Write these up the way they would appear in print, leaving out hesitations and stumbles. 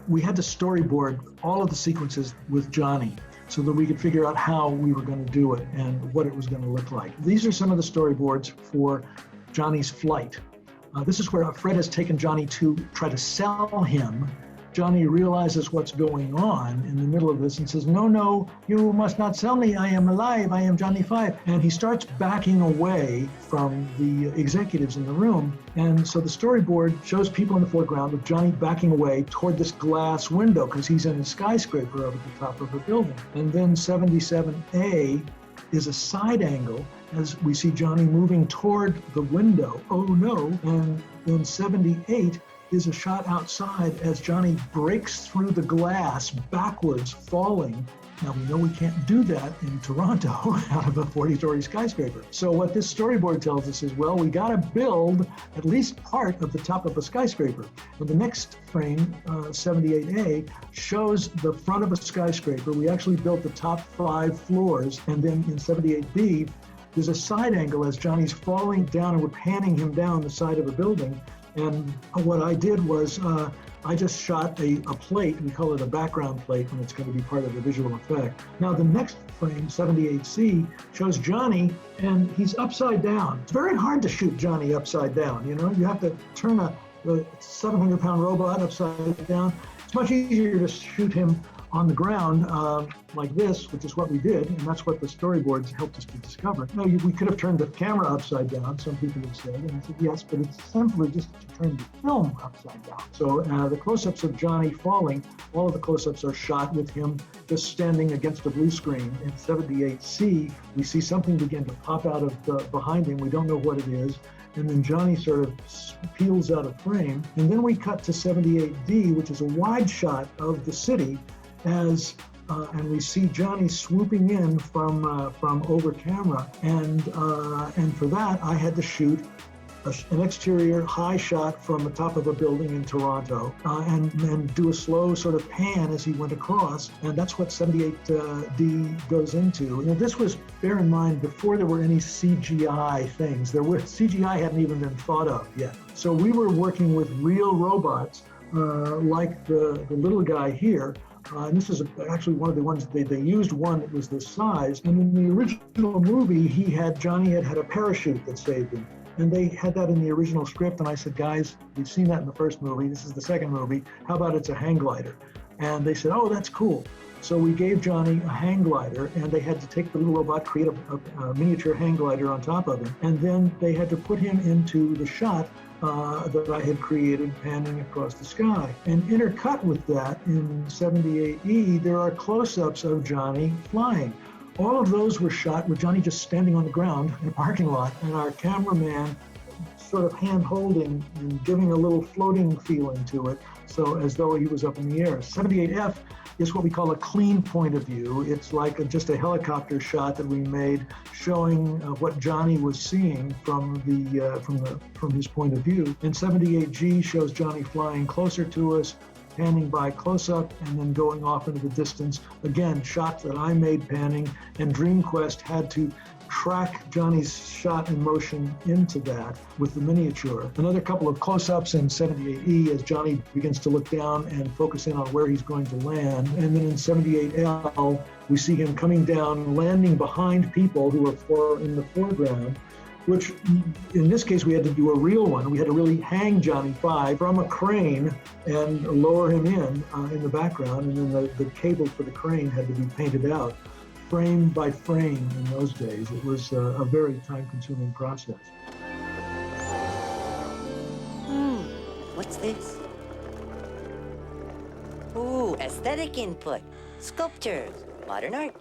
we had to storyboard all of the sequences with Johnny so that we could figure out how we were going to do it and what it was going to look like. These are some of the storyboards for Johnny's flight. This is where Fred has taken Johnny to try to sell him. Johnny realizes what's going on in the middle of this and says, no, you must not sell me. I am alive. I am Johnny Five. And he starts backing away from the executives in the room. And so the storyboard shows people in the foreground of Johnny backing away toward this glass window because he's in a skyscraper over the top of a building. And then 77A is a side angle as we see Johnny moving toward the window. Oh no. And then 78 is a shot outside as Johnny breaks through the glass backwards, falling. Now we know we can't do that in Toronto out of a 40-story skyscraper. So what this storyboard tells us is, well, we gotta build at least part of the top of a skyscraper. And the next frame, 78A, shows the front of a skyscraper. We actually built the top 5 floors, and then in 78B, there's a side angle as Johnny's falling down and we're panning him down the side of a building. And what I did was I just shot a plate. We call it a background plate when it's going to be part of the visual effect. Now the next frame, 78C, shows Johnny and he's upside down. It's very hard to shoot Johnny upside down. You know, you have to turn a 700-pound robot upside down. It's much easier to shoot him on the ground like this, which is what we did, and that's what the storyboards helped us to discover. No, we could have turned the camera upside down, some people have said, and I said yes, but it's simply just to turn the film upside down. So the close-ups of Johnny falling, all of the close-ups are shot with him just standing against a blue screen. In 78C, we see something begin to pop out of behind him. We don't know what it is. And then Johnny sort of peels out of frame. And then we cut to 78D, which is a wide shot of the city, and we see Johnny swooping in from over camera, and for that I had to shoot an exterior high shot from the top of a building in Toronto, and do a slow sort of pan as he went across, and that's what 78D goes into. And this was, bear in mind, before there were any CGI things. CGI hadn't even been thought of yet. So we were working with real robots, like the little guy here. And this is actually one of the ones they used one that was this size. And in the original movie, Johnny had a parachute that saved him. And they had that in the original script. And I said, guys, we've seen that in the first movie. This is the second movie. How about it's a hang glider? And they said, oh, that's cool. So we gave Johnny a hang glider, and they had to take the little robot, create a miniature hang glider on top of him. And then they had to put him into the shot that I had created panning across the sky. And intercut with that in 78E, there are close-ups of Johnny flying. All of those were shot with Johnny just standing on the ground in a parking lot, and our cameraman sort of hand-holding and giving a little floating feeling to it, so as though he was up in the air. 78F is what we call a clean point of view. It's like just a helicopter shot that we made showing what Johnny was seeing from his point of view. And 78G shows Johnny flying closer to us, panning by close-up, and then going off into the distance. Again, shots that I made panning, and DreamQuest had to track Johnny's shot in motion into that with the miniature. Another couple of close-ups in 78E as Johnny begins to look down and focus in on where he's going to land. And then in 78L, we see him coming down, landing behind people who are in the foreground, which in this case we had to do a real one. We had to really hang Johnny Five from a crane and lower him in the background, and then the cable for the crane had to be painted out frame by frame in those days. It was a very time-consuming process. What's this? Ooh, aesthetic input. Sculptures, modern art.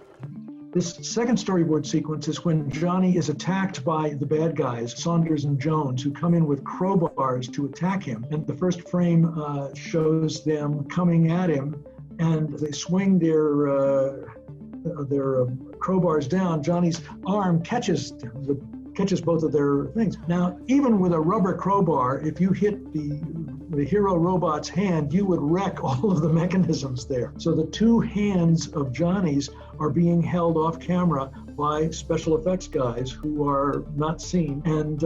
This second storyboard sequence is when Johnny is attacked by the bad guys, Saunders and Jones, who come in with crowbars to attack him. And the first frame shows them coming at him, and they swing their crowbars down. Johnny's arm catches catches both of their things. Now, even with a rubber crowbar, if you hit the hero robot's hand, you would wreck all of the mechanisms there. So the two hands of Johnny's are being held off camera by special effects guys who are not seen, and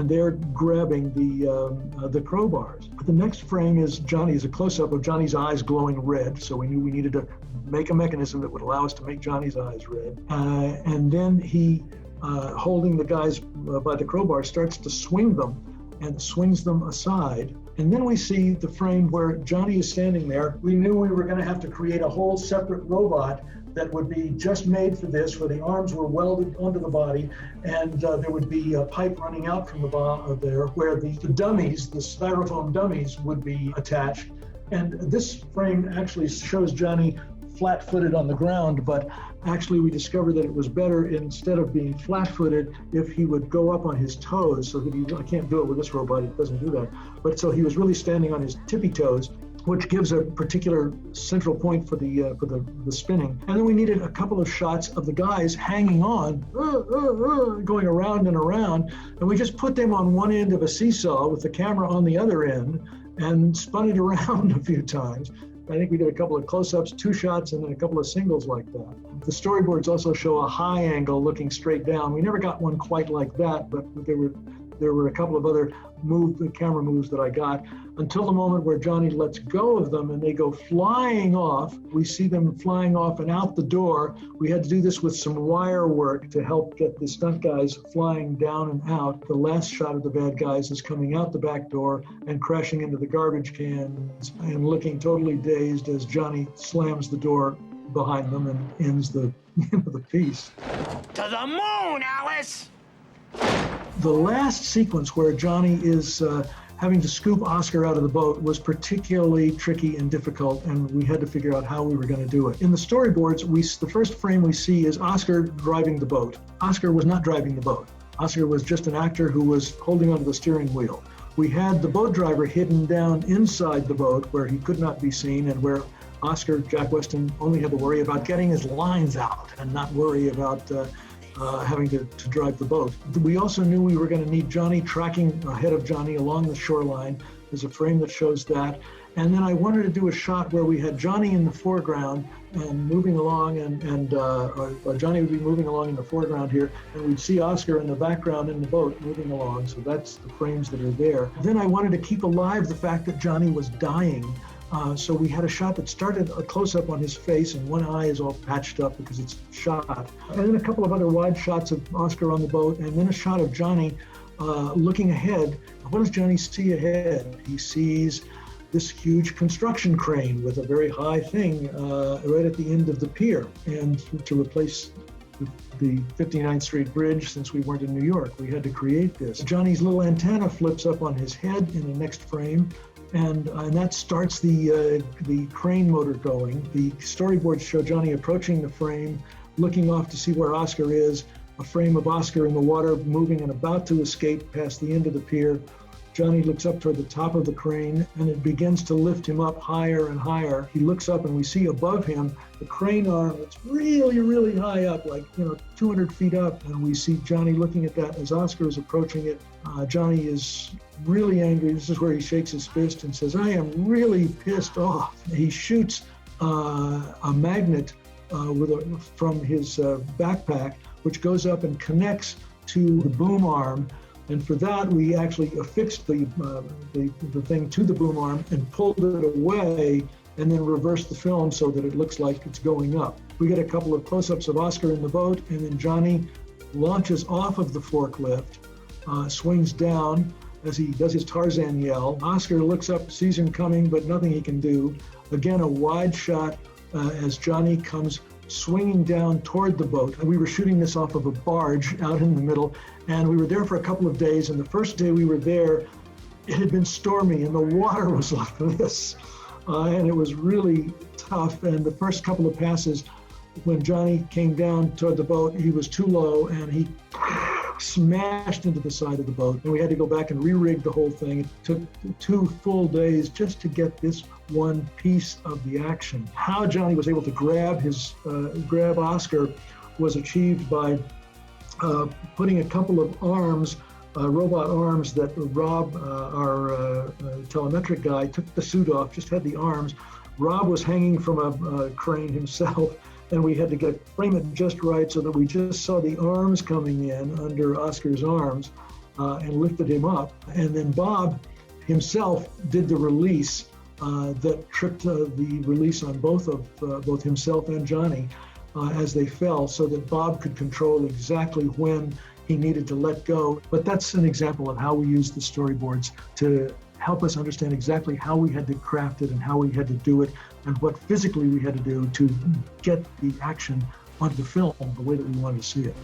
they're grabbing the crowbars. The next frame is a close-up of Johnny's eyes glowing red, so we knew we needed to make a mechanism that would allow us to make Johnny's eyes red. And then he, holding the guys by the crowbar, starts to swing them and swings them aside. And then we see the frame where Johnny is standing there. We knew we were going to have to create a whole separate robot that would be just made for this, where the arms were welded onto the body, and there would be a pipe running out from the bottom there, where the dummies, the styrofoam dummies, would be attached. And this frame actually shows Johnny flat-footed on the ground, but actually we discovered that it was better, instead of being flat-footed, if he would go up on his toes, so that I can't do it with this robot, it doesn't do that. But so he was really standing on his tippy toes, which gives a particular central point for the spinning. And then we needed a couple of shots of the guys hanging on, going around and around, and we just put them on one end of a seesaw with the camera on the other end and spun it around a few times. I think we did a couple of close-ups, 2 shots, and then a couple of singles like that. The storyboards also show a high angle looking straight down. We never got one quite like that, but there were a couple of other camera moves that I got, until the moment where Johnny lets go of them and they go flying off. We see them flying off and out the door. We had to do this with some wire work to help get the stunt guys flying down and out. The last shot of the bad guys is coming out the back door and crashing into the garbage cans and looking totally dazed as Johnny slams the door behind them and ends the piece. To the moon, Alice! The last sequence where Johnny is having to scoop Oscar out of the boat was particularly tricky and difficult, and we had to figure out how we were going to do it. In the storyboards, the first frame we see is Oscar driving the boat. Oscar was not driving the boat. Oscar was just an actor who was holding onto the steering wheel. We had the boat driver hidden down inside the boat where he could not be seen, and where Oscar, Jack Weston, only had to worry about getting his lines out and not worry about having to drive the boat. We also knew we were going to need Johnny tracking ahead of Johnny along the shoreline. There's a frame that shows that. And then I wanted to do a shot where we had Johnny in the foreground and moving along, or Johnny would be moving along in the foreground here, and we'd see Oscar in the background in the boat moving along. So that's the frames that are there. Then I wanted to keep alive the fact that Johnny was dying. So we had a shot that started a close-up on his face, and one eye is all patched up because it's shot. And then a couple of other wide shots of Oscar on the boat, and then a shot of Johnny looking ahead. What does Johnny see ahead? He sees this huge construction crane with a very high thing right at the end of the pier. And to replace the 59th Street Bridge, since we weren't in New York, we had to create this. Johnny's little antenna flips up on his head in the next frame. And that starts the crane motor going. The storyboards show Johnny approaching the frame, looking off to see where Oscar is, a frame of Oscar in the water moving and about to escape past the end of the pier. Johnny looks up toward the top of the crane, and it begins to lift him up higher and higher. He looks up, and we see above him the crane arm that's really, really high up, like 200 feet up. And we see Johnny looking at that as Oscar is approaching it. Johnny is really angry. This is where he shakes his fist and says, "I am really pissed off." He shoots a magnet from his backpack, which goes up and connects to the boom arm. And for that, we actually affixed the thing to the boom arm and pulled it away, and then reversed the film so that it looks like it's going up. We get a couple of close-ups of Oscar in the boat, and then Johnny launches off of the forklift, swings down as he does his Tarzan yell. Oscar looks up, sees him coming, but nothing he can do. Again, a wide shot as Johnny comes swinging down toward the boat. We were shooting this off of a barge out in the middle, and we were there for a couple of days. And the first day we were there, it had been stormy and the water was like this. And it was really tough. And the first couple of passes, when Johnny came down toward the boat, he was too low and he smashed into the side of the boat. And we had to go back and re-rig the whole thing. It took 2 full days just to get this one piece of the action. How Johnny was able to grab Oscar was achieved by putting a couple of arms, robot arms that Rob, our telemetric guy, took the suit off, just had the arms. Rob was hanging from a crane himself, and we had to frame it just right so that we just saw the arms coming in under Oscar's arms and lifted him up. And then Bob himself did the release that tripped the release on both himself and Johnny as they fell, so that Bob could control exactly when he needed to let go. But that's an example of how we use the storyboards to help us understand exactly how we had to craft it and how we had to do it and what physically we had to do to get the action onto the film the way that we wanted to see it.